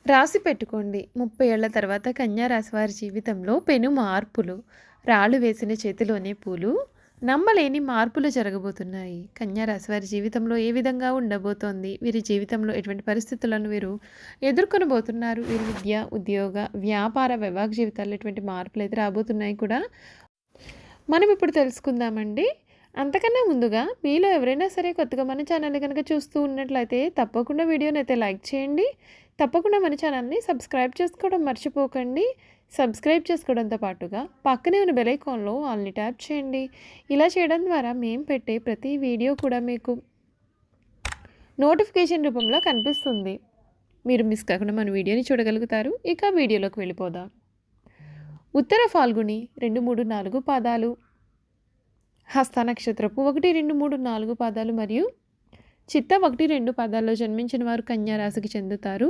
రాసి పెట్టుకోండి. 30 ఏళ్ల తర్వాత కన్యా రాశి వారి జీవితంలో పెను మార్పులు. రాళ్ళు వేసిన చేతిలోనే పూలు. నమ్మలేని మార్పులు జరగబోతున్నాయి. కన్యా రాశి వారి జీవితంలో ఏ విధంగా ఉండబోతోంది? వీరి జీవితంలో ఎటువంటి పరిస్థితులను వీరు ఎదుర్కొనబోతున్నారు? వీరి విద్య, ఉద్యోగ, వ్యాపార, వైవాహిక జీవితాల్లో ఎటువంటి మార్పులైతే రాబోతున్నాయి కూడా మనం ఇప్పుడు తెలుసుకుందామండి. అంతకన్నా ముందుగా మీలో ఎవరైనా సరే కొత్తగా మన ఛానల్‌ని గనుక చూస్తూ ఉన్నట్లయితే తప్పకుండా వీడియోనైతే లైక్ చేయండి. తప్పకుండా మన ఛానల్‌ని సబ్స్క్రైబ్ చేసుకోవడం మర్చిపోకండి. సబ్స్క్రైబ్ చేసుకోవడంతో పాటుగా పక్కనే ఉన్న బెల్ ఐకాన్‌లో ఆల్‌ని ట్యాప్ చేయండి. ఇలా చేయడం ద్వారా మేము పెట్టే ప్రతి వీడియో కూడా మీకు నోటిఫికేషన్ రూపంలో కనిపిస్తుంది. మీరు మిస్ కాకుండా మన వీడియోని చూడగలుగుతారు. ఇక వీడియోలోకి వెళ్ళిపోదాం. ఉత్తర ఫాల్గుని 2, 3, 4 పాదాలు, హస్త నక్షత్రపు 1, 2, 3, 4 పాదాలు మరియు చిత్త 1, 2 పాదాల్లో జన్మించిన వారు కన్యా రాశికి చెందుతారు.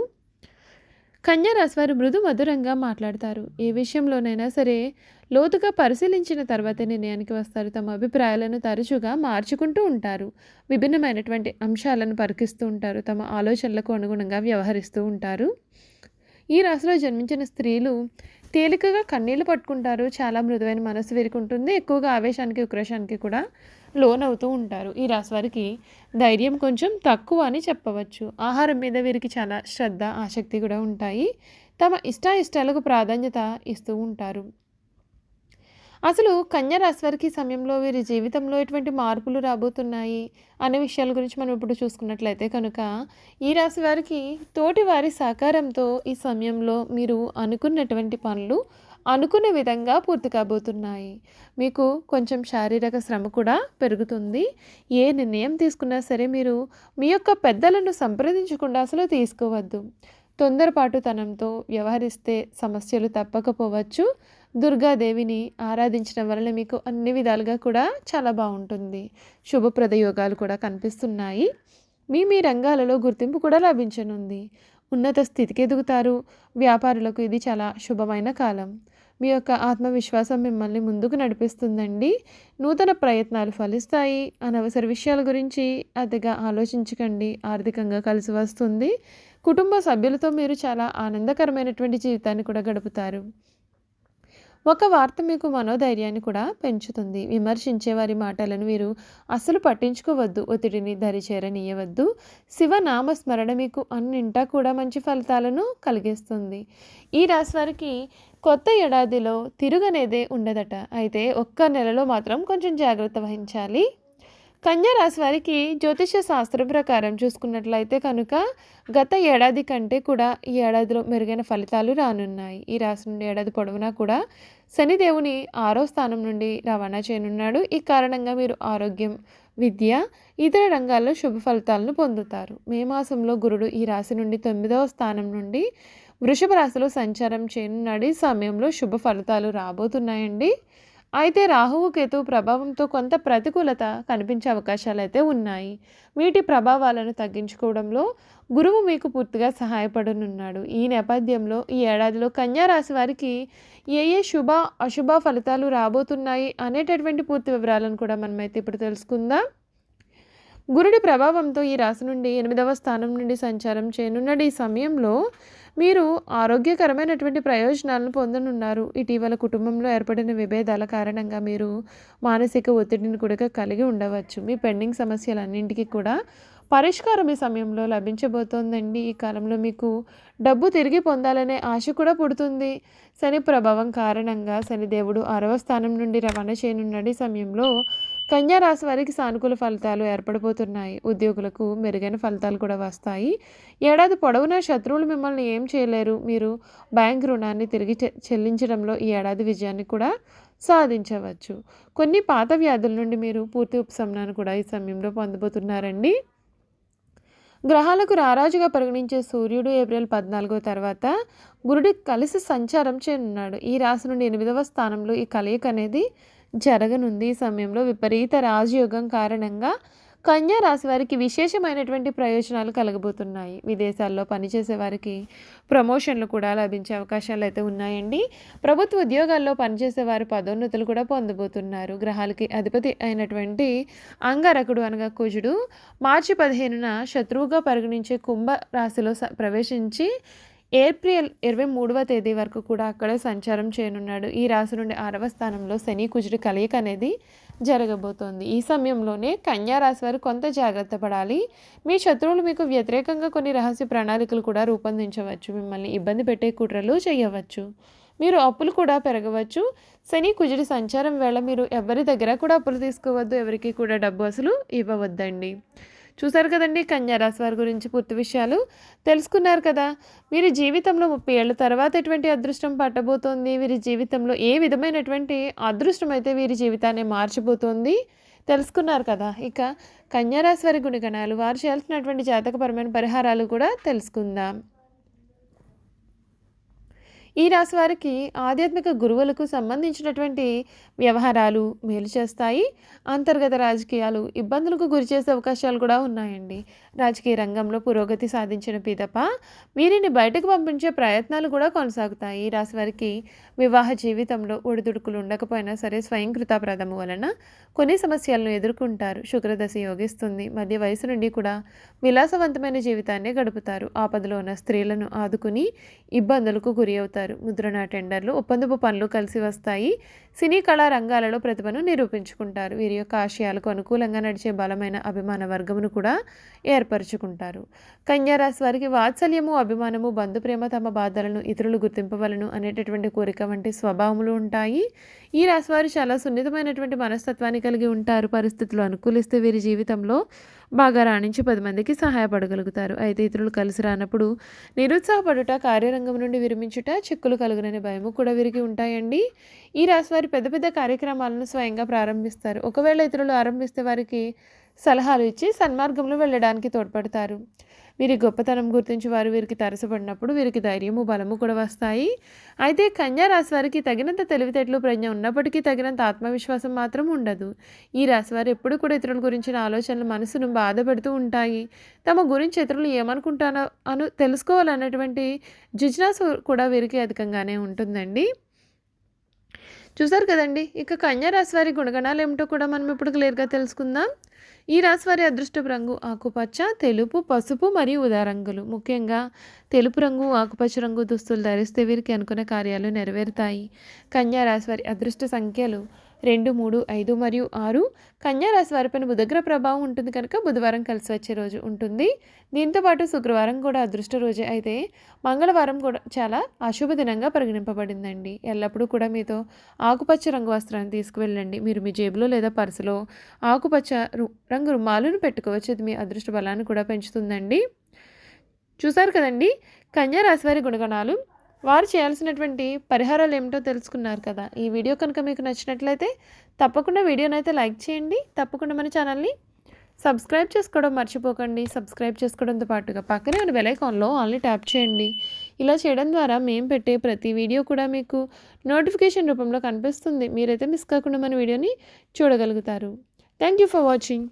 కన్యా రాశి వారు మృదు మధురంగా మాట్లాడతారు. ఏ విషయంలోనైనా సరే లోతుగా పరిశీలించిన తర్వాతే నిర్ణయానికి వస్తారు. తమ అభిప్రాయాలను తరచుగా మార్చుకుంటూ ఉంటారు. విభిన్నమైనటువంటి అంశాలను పరికిస్తూ ఉంటారు. తమ ఆలోచనలకు అనుగుణంగా వ్యవహరిస్తూ ఉంటారు. ఈ రాశిలో జన్మించిన స్త్రీలు తేలికగా కన్నీళ్లు పట్టుకుంటారు. చాలా మృదువైన మనసు వీరికి ఉంటుంది. ఎక్కువగా ఆవేశానికి, ఉక్రోషానికి కూడా లోనవుతూ ఉంటారు. ఈ రాశి వారికి ధైర్యం కొంచెం తక్కువ అని చెప్పవచ్చు. ఆహారం మీద వీరికి చాలా శ్రద్ధ, ఆసక్తి కూడా ఉంటాయి. తమ ఇష్టాయిష్టాలకు ప్రాధాన్యత ఇస్తూ ఉంటారు. అసలు కన్యా రాశి వారికి ఈ సమయంలో వీరి జీవితంలో ఎటువంటి మార్పులు రాబోతున్నాయి అనే విషయాల గురించి మనం ఇప్పుడు చూసుకున్నట్లయితే కనుక ఈ రాశి వారికి తోటి వారి సహకారంతో ఈ సమయంలో మీరు అనుకున్నటువంటి పనులు అనుకున్న విధంగా పూర్తి కాబోతున్నాయి. మీకు కొంచెం శారీరక శ్రమ కూడా పెరుగుతుంది. ఏ నిర్ణయం తీసుకున్నా సరే మీరు మీ యొక్క పెద్దలను సంప్రదించకుండా అసలు తీసుకోవద్దు. తొందరపాటుతనంతో వ్యవహరిస్తే సమస్యలు తప్పకపోవచ్చు. దుర్గాదేవిని ఆరాధించడం వలన మీకు అన్ని విధాలుగా కూడా చాలా బాగుంటుంది. శుభప్రద యోగాలు కూడా కనిపిస్తున్నాయి. మీ రంగాలలో గుర్తింపు కూడా లభించనుంది. ఉన్నత స్థితికి ఎదుగుతారు. వ్యాపారులకు ఇది చాలా శుభమైన కాలం. మీ యొక్క ఆత్మవిశ్వాసం మిమ్మల్ని ముందుకు నడిపిస్తుందండి. నూతన ప్రయత్నాలు ఫలిస్తాయి. అనవసర విషయాల గురించి అతిగా ఆలోచించకండి. ఆర్థికంగా కలిసి వస్తుంది. కుటుంబ సభ్యులతో మీరు చాలా ఆనందకరమైనటువంటి జీవితాన్ని కూడా గడుపుతారు. ఒక వార్త మీకు మనోధైర్యాన్ని కూడా పెంచుతుంది. విమర్శించే వారి మాటలను మీరు అస్సలు పట్టించుకోవద్దు. ఒత్తిడిని దరిచేరనీయవద్దు. శివనామస్మరణ మీకు అన్నింటా కూడా మంచి ఫలితాలను కలిగిస్తుంది. ఈ రాశి వారికి కొత్త ఏడాదిలో తిరుగనేదే ఉండదట. అయితే ఒక్క నెలలో మాత్రం కొంచెం జాగ్రత్త వహించాలి. కన్యా రాశి వారికి జ్యోతిష శాస్త్రం ప్రకారం చూసుకున్నట్లయితే కనుక గత ఏడాది కంటే కూడా ఈ ఏడాదిలో మెరుగైన ఫలితాలు రానున్నాయి. ఈ రాశి నుండి ఏడాది పొడవునా కూడా శనిదేవుని 6వ స్థానం నుండి రవాణా చేయనున్నాడు. ఈ కారణంగా మీరు ఆరోగ్యం, విద్య, ఇతర రంగాల్లో శుభ ఫలితాలను పొందుతారు. మే మాసంలో గురుడు ఈ రాశి నుండి 9వ స్థానం నుండి వృషభ రాశిలో సంచారం చేయనున్నాడు. ఈ సమయంలో శుభ ఫలితాలు రాబోతున్నాయండి. అయితే రాహువు కేతువు ప్రభావంతో కొంత ప్రతికూలత కనిపించే అవకాశాలు అయితే ఉన్నాయి. వీటి ప్రభావాలను తగ్గించుకోవడంలో గురువు మీకు పూర్తిగా సహాయపడనున్నాడు. ఈ నేపథ్యంలో ఈ ఏడాదిలో కన్యా రాశి వారికి ఏ ఏ శుభ అశుభ ఫలితాలు రాబోతున్నాయి అనేటటువంటి పూర్తి వివరాలను కూడా మనమైతే ఇప్పుడు తెలుసుకుందాం. గురుడి ప్రభావంతో ఈ రాశి నుండి 8వ స్థానం నుండి సంచారం చేయనున్నాడు. ఈ సమయంలో మీరు ఆరోగ్యకరమైనటువంటి ప్రయోజనాలను పొందనున్నారు. ఇటీవల కుటుంబంలో ఏర్పడిన విభేదాల కారణంగా మీరు మానసిక ఒత్తిడిని కూడా కలిగి ఉండవచ్చు. మీ పెండింగ్ సమస్యలన్నింటికీ కూడా పరిష్కారం ఈ సమయంలో లభించబోతోందండి. ఈ కాలంలో మీకు డబ్బు తిరిగి పొందాలనే ఆశ కూడా పుడుతుంది. శని ప్రభావం కారణంగా శనిదేవుడు 6వ స్థానం నుండి రవాణా చేయనున్నాడు. ఈ సమయంలో కన్యా రాశి వారికి సానుకూల ఫలితాలు ఏర్పడబోతున్నాయి. ఉద్యోగులకు మెరుగైన ఫలితాలు కూడా వస్తాయి. ఏడాది పొడవునా శత్రువులు మిమ్మల్ని ఏం చేయలేరు. మీరు బ్యాంక్ రుణాన్ని తిరిగి చెల్లించడంలో ఈ ఏడాది విజయాన్ని కూడా సాధించవచ్చు. కొన్ని పాత వ్యాధుల నుండి మీరు పూర్తి ఉపశమనాన్ని కూడా ఈ సమయంలో పొందబోతున్నారండి. గ్రహాలకు రారాజుగా పరిగణించే సూర్యుడు ఏప్రిల్ 14 తర్వాత గురుడి కలిసి సంచారం చేయనున్నాడు. ఈ రాశి నుండి 8వ స్థానంలో ఈ కలయిక అనేది జరగనుంది. ఈ సమయంలో విపరీత రాజయోగం కారణంగా కన్యా రాశి వారికి విశేషమైనటువంటి ప్రయోజనాలు కలగబోతున్నాయి. విదేశాల్లో పనిచేసే వారికి ప్రమోషన్లు కూడా లభించే అవకాశాలు అయితే ఉన్నాయండి. ప్రభుత్వ ఉద్యోగాల్లో పనిచేసే వారి పదోన్నతులు కూడా పొందబోతున్నారు. గ్రహాలకి అధిపతి అయినటువంటి అంగారకుడు అనగా కుజుడు మార్చి 15న శత్రువుగా పరిగణించే కుంభ రాశిలో ప్రవేశించి ఏప్రిల్ 23వ తేదీ వరకు కూడా అక్కడే సంచారం చేయనున్నాడు. ఈ రాశి నుండి 6వ స్థానంలో శని కుజుడి కలయిక అనేది జరగబోతోంది. ఈ సమయంలోనే కన్యా రాశి వారు కొంత జాగ్రత్త పడాలి. మీ శత్రువులు మీకు వ్యతిరేకంగా కొన్ని రహస్య ప్రణాళికలు కూడా రూపొందించవచ్చు. మిమ్మల్ని ఇబ్బంది పెట్టే కుట్రలు చేయవచ్చు. మీరు అప్పులు కూడా పెరగవచ్చు. శని కుజుడి సంచారం వేళ మీరు ఎవరి దగ్గర కూడా అప్పులు తీసుకోవద్దు. ఎవరికి కూడా డబ్బు అసలు ఇవ్వవద్దండి. చూసారు కదండి కన్యా రాశి వారి గురించి పూర్తి విషయాలు తెలుసుకున్నారు కదా. వీరి జీవితంలో 30 ఏళ్ళ తర్వాత ఎటువంటి అదృష్టం పట్టబోతోంది, వీరి జీవితంలో ఏ విధమైనటువంటి అదృష్టం అయితే వీరి జీవితాన్ని మార్చబోతోంది తెలుసుకున్నారు కదా. ఇక కన్యా రాశి వారి గుణగణాలు, వారు చేయాల్సినటువంటి జాతకపరమైన పరిహారాలు కూడా తెలుసుకుందాం. ఈ రాశి వారికి ఆధ్యాత్మిక గురువులకు సంబంధించినటువంటి వ్యవహారాలు మేలు చేస్తాయి. అంతర్గత రాజకీయాలు ఇబ్బందులకు గురిచేసే అవకాశాలు కూడా ఉన్నాయండి. రాజకీయ రంగంలో పురోగతి సాధించిన పిదప వీరిని బయటకు పంపించే ప్రయత్నాలు కూడా కొనసాగుతాయి. ఈ రాశి వారికి వివాహ జీవితంలో ఒడిదుడుకులు ఉండకపోయినా సరే స్వయంకృతాప్రదము వలన కొన్ని సమస్యలను ఎదుర్కొంటారు. శుక్రదశ యోగిస్తుంది. మధ్య వయసు నుండి కూడా విలాసవంతమైన జీవితాన్ని గడుపుతారు. ఆపదలో ఉన్న స్త్రీలను ఆదుకుని ఇబ్బందులకు గురి అవుతారు. ముద్రణ టెండర్లు, ఒప్పందపు పనులు కలిసి వస్తాయి. సినీ కళా రంగాలలో ప్రతిభను నిరూపించుకుంటారు. వీరి యొక్క ఆశయాలకు అనుకూలంగా నడిచే బలమైన అభిమాన వర్గమును కూడా ఏర్పరచుకుంటారు. కన్యా రాశి వారికి వాత్సల్యము, అభిమానము, బంధుప్రేమ, తమ బాధలను ఇతరులు గుర్తింపవలను అనేటటువంటి కోరిక వంటి స్వభావములు ఉంటాయి. ఈ రాశి వారు చాలా సున్నితమైనటువంటి మనస్తత్వాన్ని కలిగి ఉంటారు. పరిస్థితులు అనుకూలిస్తే వీరి జీవితంలో బాగా రాణించి 10 మందికి సహాయపడగలుగుతారు. అయితే ఇతరులు కలిసి రానప్పుడు నిరుత్సాహపడుట, కార్యరంగం నుండి విరమించుట, చిక్కులు కలుగుననే భయము కూడా వీరికి ఉంటాయండి. ఈ రాశి వారి పెద్ద పెద్ద కార్యక్రమాలను స్వయంగా ప్రారంభిస్తారు. ఒకవేళ ఇతరులు ఆరంభిస్తే వారికి సలహాలు ఇచ్చి సన్మార్గంలో వెళ్ళడానికి తోడ్పడతారు. వీరి గొప్పతనం గుర్తించి వారు వీరికి తరసపడినప్పుడు వీరికి ధైర్యము, బలము కూడా వస్తాయి. అయితే కన్యా రాశి వారికి తగినంత తెలివితేటలు, ప్రజ్ఞ ఉన్నప్పటికీ తగినంత ఆత్మవిశ్వాసం మాత్రం ఉండదు. ఈ రాశి వారు ఎప్పుడు కూడా ఇతరుల గురించిన ఆలోచనలు మనసును బాధపెడుతూ ఉంటాయి. తమ గురించి ఇతరులు ఏమనుకుంటానో తెలుసుకోవాలన్నటువంటి జిజ్ఞాస కూడా వీరికి అధికంగానే ఉంటుందండి. చూసారు కదండి. ఇక కన్యా రాశి వారి గుణగణాలు ఏమిటో కూడా మనం ఇప్పుడు క్లియర్గా తెలుసుకుందాం. ఈ రాశి వారి అదృష్టపు రంగు ఆకుపచ్చ, తెలుపు, పసుపు మరియు ఊదా రంగులు. ముఖ్యంగా తెలుపు రంగు, ఆకుపచ్చ రంగు దుస్తులు ధరిస్తే వీరికి అనుకున్న కార్యాలు నెరవేరుతాయి. కన్యా రాశి వారి అదృష్ట సంఖ్యలు 2, 3, 5 మరియు 6. కన్యా రాశి వారిపైన బుధగ్రహ ప్రభావం ఉంటుంది కనుక బుధవారం కలిసి వచ్చే రోజు ఉంటుంది. దీంతోపాటు శుక్రవారం కూడా అదృష్ట రోజే. అయితే మంగళవారం కూడా చాలా అశుభ దినంగా పరిగణింపబడిందండి. ఎల్లప్పుడూ కూడా మీతో ఆకుపచ్చ రంగు వస్త్రాన్ని తీసుకువెళ్ళండి. మీరు మీ జేబులో లేదా పర్సులో ఆకుపచ్చ రంగు రుమాలును పెట్టుకోవచ్చు. ఇది మీ అదృష్ట బలాన్ని కూడా పెంచుతుందండి. చూసారు కదండి కన్యా రాశి వారి గుణగణాలు, వారు చేయాల్సినటువంటి పరిహారాలు ఏమిటో తెలుసుకున్నారు కదా. ఈ వీడియో కనుక మీకు నచ్చినట్లయితే తప్పకుండా వీడియోనైతే లైక్ చేయండి. తప్పకుండా మన ఛానల్ని సబ్స్క్రైబ్ చేసుకోవడం మర్చిపోకండి. సబ్స్క్రైబ్ చేసుకోవడంతో పాటుగా పక్కనే ఉన్న బెల్ ఐకాన్లో ఆల్ని ట్యాప్ చేయండి. ఇలా చేయడం ద్వారా మేము పెట్టే ప్రతి వీడియో కూడా మీకు నోటిఫికేషన్ రూపంలో కనిపిస్తుంది. మీరైతే మిస్ కాకుండా మన వీడియోని చూడగలుగుతారు. Thank you for watching.